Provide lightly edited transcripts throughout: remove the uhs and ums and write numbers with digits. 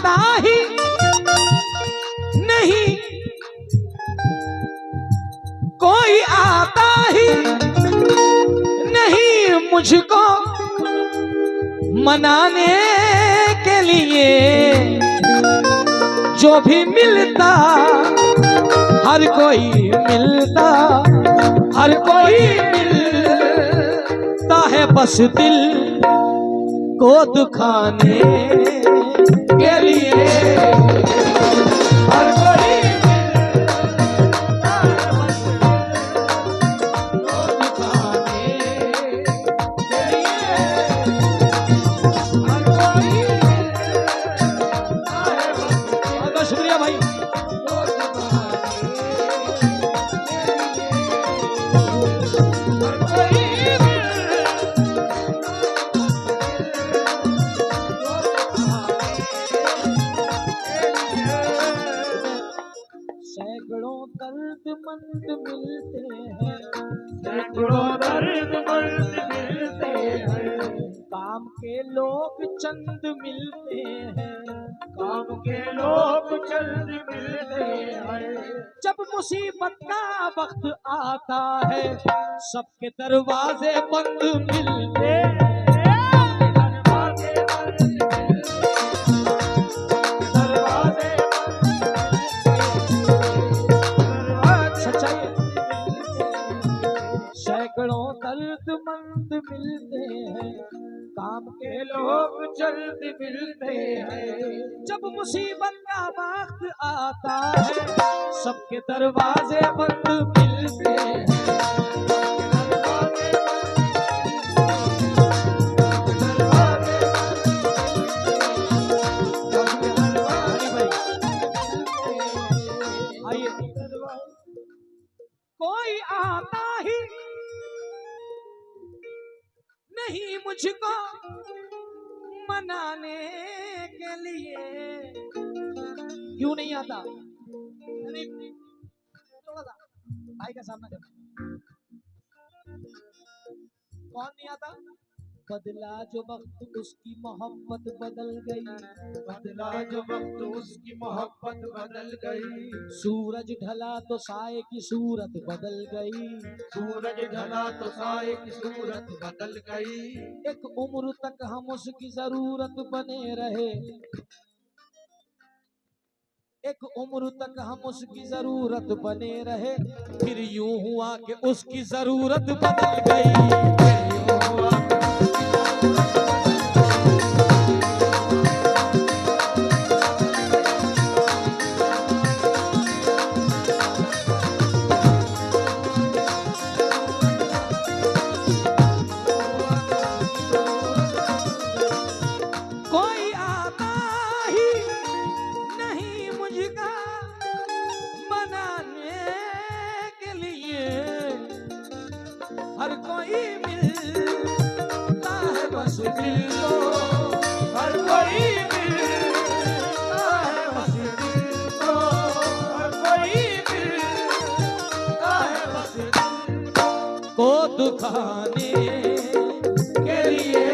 आता ही नहीं, कोई आता ही नहीं मुझको मनाने के लिए। जो भी मिलता हर कोई मिलता, हर कोई मिलता है बस दिल को दुखाने के लिए। हर कोई मिलता है बस दिल को दुखाने के लिए। हर कोई मिलता है बस दिल। बहुत शुक्रिया भाई। सैकड़ों दर्दमंद मिलते हैं, सैकड़ों दर्दमंद मिलते हैं, काम के लोग चंद मिलते हैं, काम के लोग चंद मिलते हैं। जब मुसीबत का वक्त आता है सबके दरवाजे बंद मिलते हैं। सैकड़ों दर्दमंद मिलते हैं, काम के लोग जल्द मिलते हैं। जब मुसीबत का वक्त आता है सबके दरवाजे बंद मिलते हैं। कोई आता ही नहीं मुझको मनाने के लिए। क्यों नहीं आता? थोड़ा सा भाई का सामना करना। कौन नहीं आता? बदला जो वक्त उसकी मोहब्बत बदल गई, बदला जो वक्त उसकी मोहब्बत बदल गई। सूरज ढला तो साए की सूरत बदल गई, सूरज ढला तो साए की सूरत बदल गई। एक उम्र तक हम उसकी जरूरत बने रहे, एक उम्र तक हम उसकी जरूरत बने रहे, फिर यूं हुआ कि उसकी जरूरत बदल गई। फिर यूं हुआ हर कोई मिलता है बस दिल को, हर कोई मिलता है बस दिल को, हर कोई मिलता है बस दिल को दुखाने के लिए।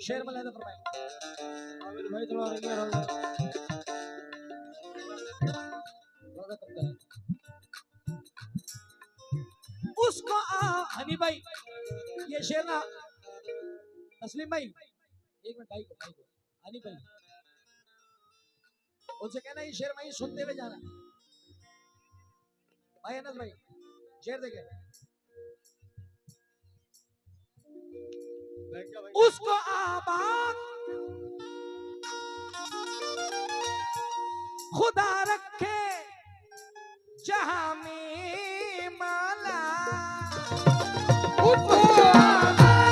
शेर में लेना फरमाए आमिर भाई थोड़ा आगे रहो। उसको हनी भाई ये शेर ना, तस्लीम भाई एक मिनट भाई को हनी भाई उनसे कहना ये शेर भाई सुनते हुए जाना। भाई अनस भाई शेर देखे। उसको आबाद खुदा रखे जहां में माला, उसको आबाद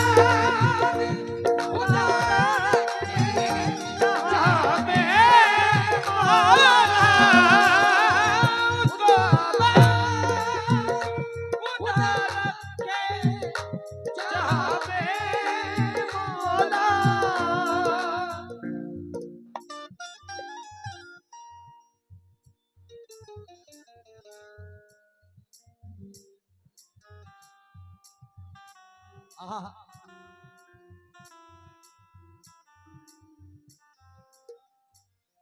आहा।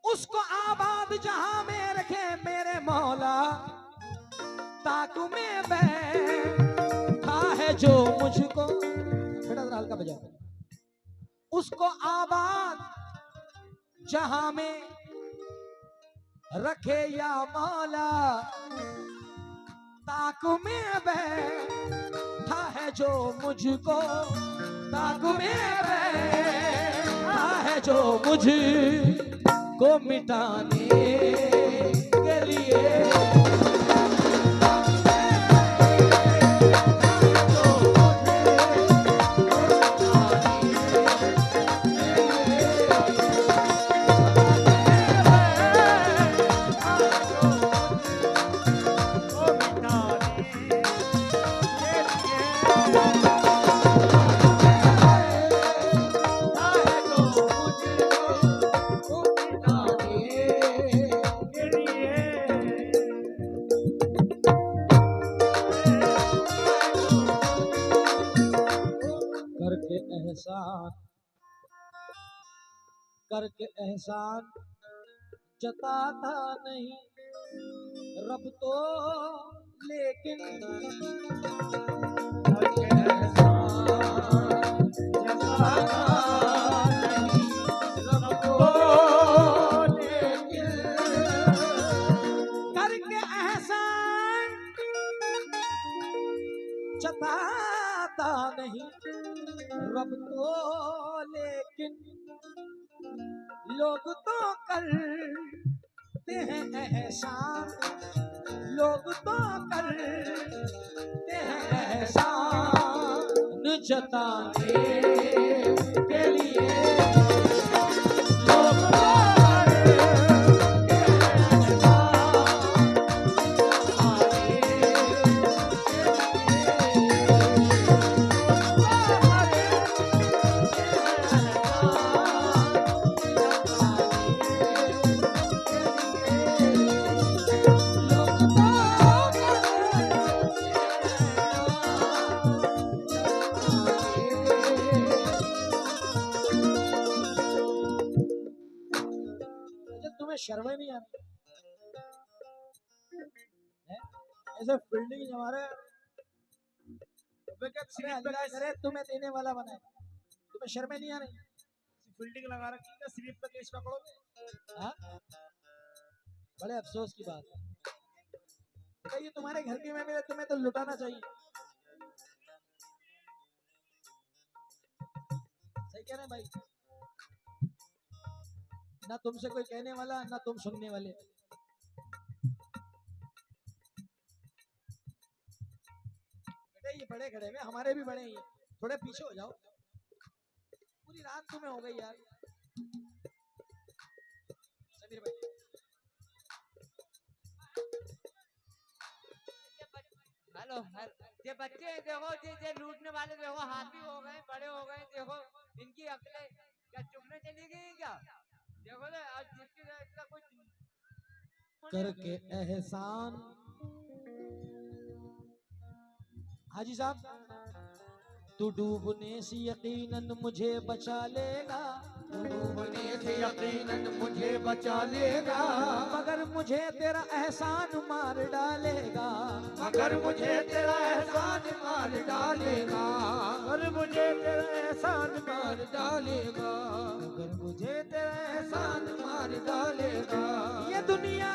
उसको आबाद जहां में रखे मेरे मौला, ताकू में बैठा है जो मुझको, बेटा जरा हल्का बजा। उसको आबाद जहां में रखे या मौला, ताकू में बैठा है जो मुझको, ताकू में बैठा है जो मुझको मिटाने के लिए। करके एहसान जताता नहीं रब तो, लेकिन करके एहसान जताता नहीं रब तो, लेकिन करके एहसान जताता नहीं रब तो, लेकिन लोग तो करते हैं एहसान, लोग तो करते हैं एहसान जताने के लिए। लोग तो शर्म नहीं आती ऐसे फील्डिंग हमारे अल्लाह करे तुम्हें देने वाला बनाए, तुम्हें शर्म नहीं आ रही? फील्डिंग लगा रखी है, स्लिप पे केस पकड़ोगे। हाँ, बड़े अफसोस की बात है। ये तुम्हारे घर की मैं तुम्हें तो लुटाना चाहिए। सही कह रहे हैं भाई, ना तुमसे कोई कहने वाला ना तुम सुनने वाले। बेटे ये बड़े खड़े हैं, हमारे भी बड़े हैं, थोड़े पीछे हो जाओ। पूरी रात तुम्हें हो गई यार। समीर भाई हेलो, ये बच्चे देखो, ये लूटने वाले देखो, हाथी हो गए, बड़े हो गए, देखो इनकी अकलें क्या चुपने चली गई क्या? देखो ना आज जिसकी इसका कुछ करके एहसान। हाजी साहब, तू डूबने से यकीनन मुझे बचा लेगा, डूबने से यकीनन मुझे बचा लेगा, मगर मुझे तेरा एहसान मार डालेगा, मगर मुझे तेरा एहसान मार डालेगा, मगर मुझे तेरा एहसान मार डालेगा, मगर मुझे तेरा एहसान मार डालेगा। ये दुनिया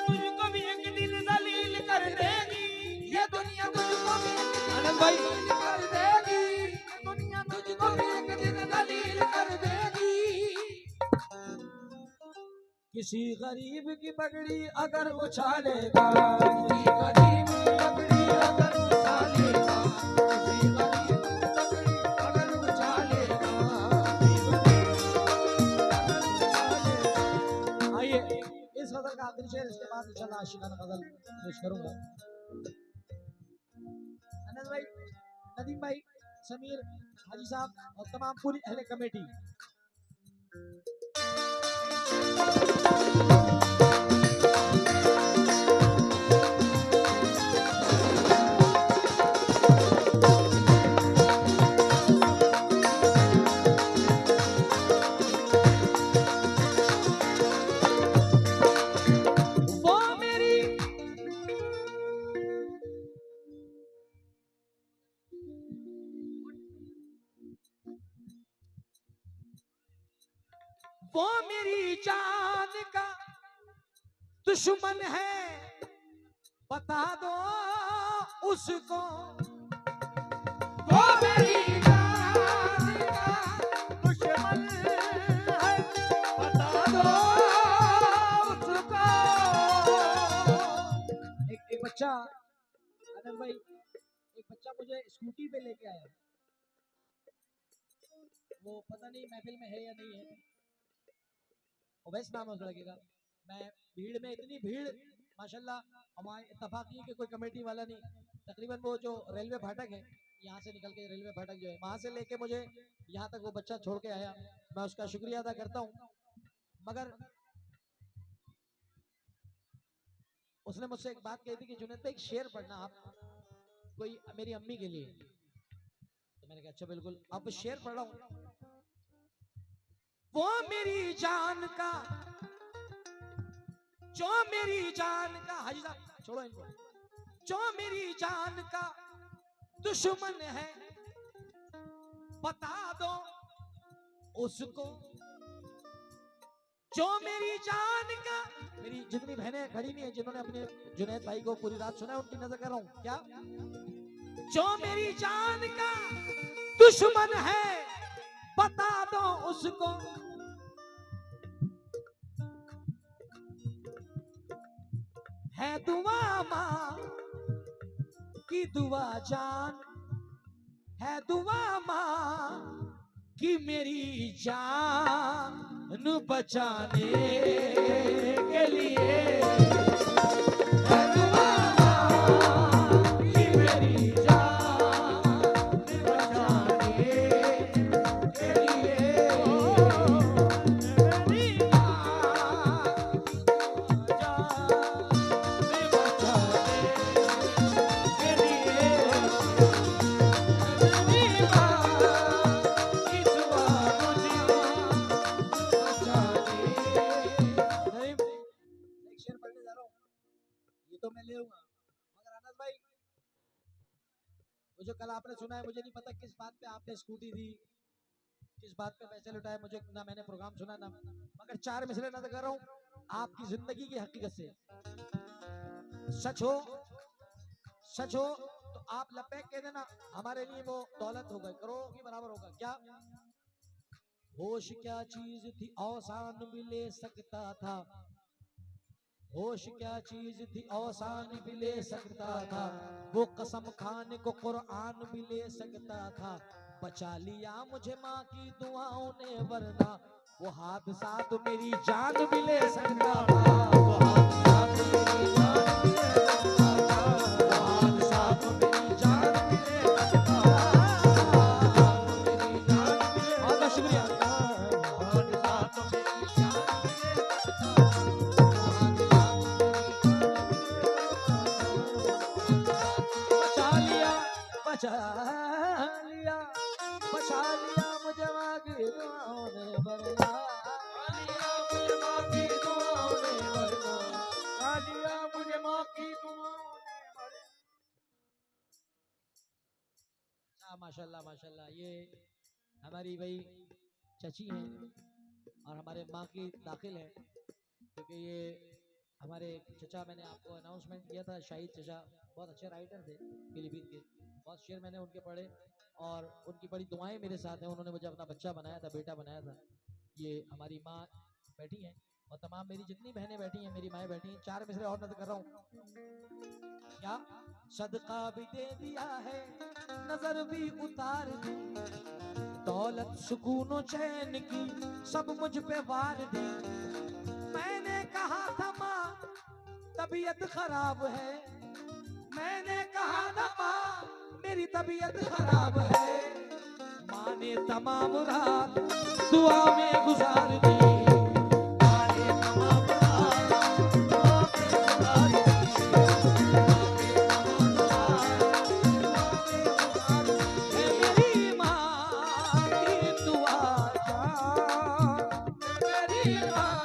तुझको भी एक दिन जलील कर देगी, ये दुनिया तुझको भी आनंद भाई कर देगी, दुनिया तुझको भी एक दिन जलील कर देगी। किसी गरीब की पगड़ी अगर उछालेगा, किसी गरीब की पगड़ी अगर उछालेगा, किसी गरीब की पगड़ी अगर उछालेगा, आइए इस गजल का आखिरी शेर, इसके बाद इंशाल्लाह आशिकाना गजल पेश करूंगा। अनस भाई, नदीम भाई, समीर, हाजी साहब और तमाम पूरी अहले कमेटी। वो मेरी जान का दुश्मन है, बता दो उसको। वो मेरी जान का दुश्मन है, बता दो उसको। एक बच्चा, आनंद भाई, एक बच्चा मुझे स्कूटी पे लेके आया, वो पता नहीं महफिल में है या नहीं है, ओवैस नाम है उस लड़के का। मैं भीड़ में, इतनी भीड़ माशाल्लाह, हमारे इत्तेफाक नहीं कि कोई कमेटी वाला नहीं, तकरीबन वो जो रेलवे फाटक है, यहाँ से निकल के रेलवे फाटक जो है वहां से लेके मुझे यहाँ तक वो बच्चा छोड़ के आया, मैं उसका शुक्रिया अदा करता हूँ। मगर उसने मुझसे एक बात कही थी कि जुनैद भाई एक शेर पढ़ना आप, कोई मेरी अम्मी के लिए। तो मैंने कहा अच्छा बिल्कुल, आप शेर पढ़ रहा हूँ। वो मेरी जान का, जो मेरी जान का, हाजी साहब छोड़ो इनको, जो मेरी जान का दुश्मन है, बता दो उसको। जो मेरी जान का, मेरी जितनी बहनें खड़ी नहीं है जिन्होंने अपने जुनैद भाई को पूरी रात सुना है, उनकी नजर कर रहा हूं क्या। जो मेरी जान का दुश्मन है, बता दो उसको। है दुआ मां की दुआ जान, है दुआ मां की मेरी जान बचाने के लिए। है दुआ मां की मेरी जान बचाने के लिए। मेरी मां जान बचाने के लिए। मेरी मां की दुआ मुझे एक शेर पढ़ने जा रहा हूँ, ये तो मैं ले लूंगा, मगर अनस भाई वो जो कल आपने सुना है, मुझे नहीं पता किस बात पे आपने स्कूटी दी, किस बात पे पैसे लुटाए, मुझे ना मैंने प्रोग्राम सुना ना, मगर चार मिसरे नजर कर रहा हूँ आपकी जिंदगी की हकीकत से। सच हो तो आप लपैक कह देना, हमारे लिए वो दौलत होगा, करोड़ों की बराबर होगा। क्या होश क्या चीज थी औसान भी ले सकता था, होश क्या चीज थी औसान भी ले सकता था, वो कसम खाने को कुरान भी ले सकता था। बचा लिया मुझे माँ की दुआओं ने, वरना वो हादसा तो मेरी जान भी ले सकता था। वो हादसा तो मेरी जान भी ले सकता था, वो हादसा तो मेरी जान भी ले सकता था। मेरी जान भी ले, बहुत बहुत शुक्रिया। हादसा तो मेरी जान भी ले सकता था, बचा लिया मुझे माँ की दुआओं ने, वरना मुझे माँ की दुआओं ने, वरना मुझे माँ की दुआओं ने, वरना। माशाल्लाह माशाल्लाह, ये हमारी भाई चची हैं और हमारे माँ की दाखिल है, क्योंकि ये हमारे चचा, मैंने आपको अनाउंसमेंट किया था, शाहिद चचा बहुत अच्छे राइटर थे फिलीपीन के, बहुत शेर मैंने उनके पढ़े और उनकी बड़ी दुआएं मेरे साथ हैं। उन्होंने मुझे अपना बच्चा बनाया था, बेटा बनाया था। ये हमारी माँ बैठी हैं और तमाम मेरी जितनी बहनें बैठी हैं, मेरी माएँ बैठी हैं। चार मिसरे और नजर कर रहा हूँ क्या। सदका भी दे दिया है, नजर भी उतार दी, दौलत सुकून चैन की सब मुझ पे वार दी। मैंने कहा था माँ तबीयत खराब है, मैंने कहा था माँ मेरी तबीयत खराब है, माँ ने तमाम रात दुआ में गुजार दी। माँ ने तमाम रात दुआ में गुजार दी। मेरी माँ की दुआ जान, मेरी माँ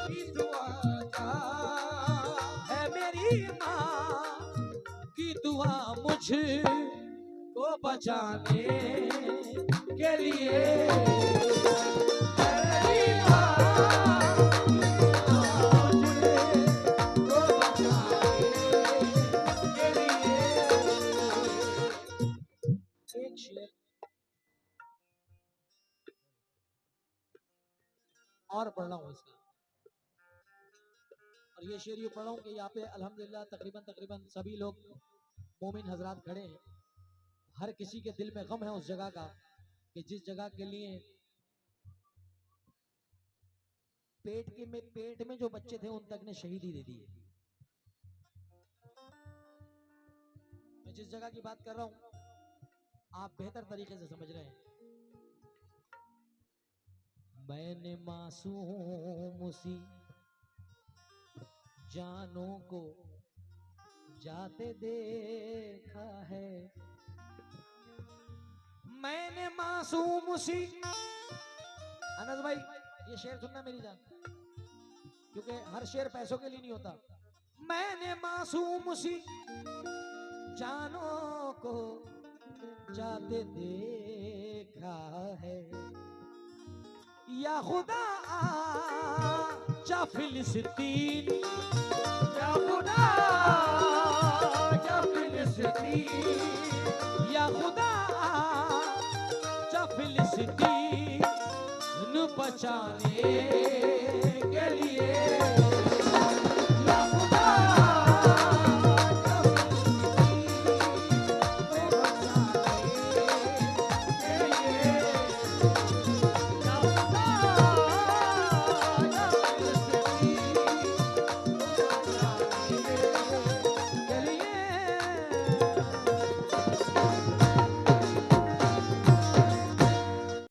की दुआ जान, है मेरी माँ की दुआ मुझ को बचाने के लिए। मेरी और पढ़ रहा हूँ इसका। और ये शेर यूँ पढ़ रहा हूँ कि यहाँ पे अल्हम्दुलिल्लाह तकरीबन सभी लोग मोमिन हजरात खड़े हैं। हर किसी के दिल में गम है उस जगह का कि जिस जगह के लिए पेट में जो बच्चे थे उन तक ने शहीदी दे दी है। मैं जिस जगह की बात कर रहा हूं आप बेहतर तरीके से समझ रहे हैं। मैंने मासूम सी जानों को जाते देखा है, मैंने मासूम सी। अनस भाई ये शेर सुनना मेरी जान, क्योंकि हर शेर पैसों के लिए नहीं होता। मैंने मासूम सी जानों को जाते देखा है, या खुदा आजा फिलिस्तीन, या खुदा या फिलिस्तीन, या खुदा आजा फिलिस्तीन बचाने